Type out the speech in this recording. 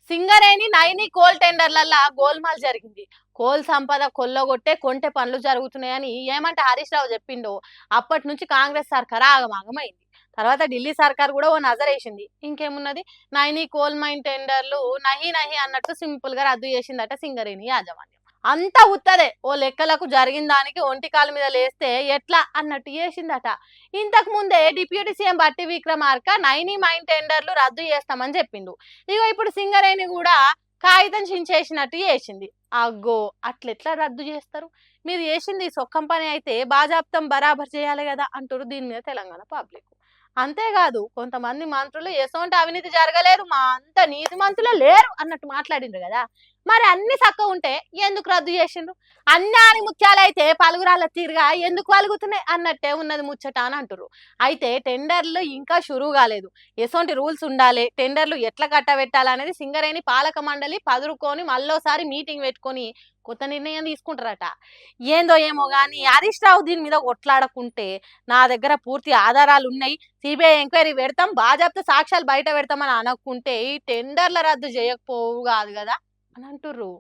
Singareni Naini coal టెండర్లల్లా golmaal జరిగింది. Coal సంపద కొల్లగొట్టే కొంటె పనులు జరుగుతున్నాయని ఏమంటే హరీష్ రావు చెప్పిండో అప్పటి నుంచి కాంగ్రెస్ సర్కార్ ఆగమాగమైంది. తర్వాత ఢిల్లీ సర్కార్ కూడా ఓ నజరేసింది. ఇంకేమున్నది, నైని కోల్ మైన్ టెండర్లు నహి నహి అన్నట్టు సింపుల్ గా రద్దు చేసిందట సింగరేణి యాజమాన్యం. అంతా ఉత్తదే, ఓ లెక్కలకు జరిగిన దానికి ఒంటి కాలు మీద లేస్తే ఎట్లా అన్నట్టు చేసిందట. ఇంతకు ముందే డిప్యూటీ సీఎం బట్టి విక్రమార్క నైని మైన్ టెండర్లు రద్దు చేస్తామని చెప్పిండు. ఇగో ఇప్పుడు సింగరేణి కూడా కాగితం చించేసినట్టు చేసింది. అగ్గో, అట్లెట్లా రద్దు చేస్తారు? మీరు చేసింది సొక్కం పని అయితే బాజాప్తం బరాబర్ చేయాలి కదా అంటారు దీని మీద తెలంగాణ పబ్లిక్. అంతేకాదు, కొంతమంది మంత్రులు ఎసోంటి అవినీతి జరగలేదు, మా అంత నీతి మంత్రులే లేరు అన్నట్టు మాట్లాడిండ్రు కదా. మరి అన్ని చక్కగా ఉంటే ఎందుకు రద్దు చేసిండ్రు? అన్ని ముత్యాలైతే పలుగురాళ్ళ తీరుగా ఎందుకు పలుగుతున్నాయి అన్నట్టే ఉన్నది ముచ్చట అని అంటారు. అయితే టెండర్లు ఇంకా షురూ కాలేదు. ఎసోంటి రూల్స్ ఉండాలి, టెండర్లు ఎట్లా కట్టబెట్టాలనేది సింగరేణి పాలక మండలి పదురుకొని మళ్ళోసారి మీటింగ్ పెట్టుకొని కొత్త నిర్ణయం తీసుకుంటారట. ఏందో ఏమో గాని హరీష్ రావు దీని మీద కొట్లాడకుంటే, నా దగ్గర పూర్తి ఆధారాలు ఉన్నాయి, సిబిఐ ఎంక్వైరీ పెడతాం, బాజాప్తా సాక్ష్యాలు బయట పెడతామని అనకుంటే ఈ టెండర్ల రద్దు చేయకపోవు కాదు కదా అని అంటుర్రు.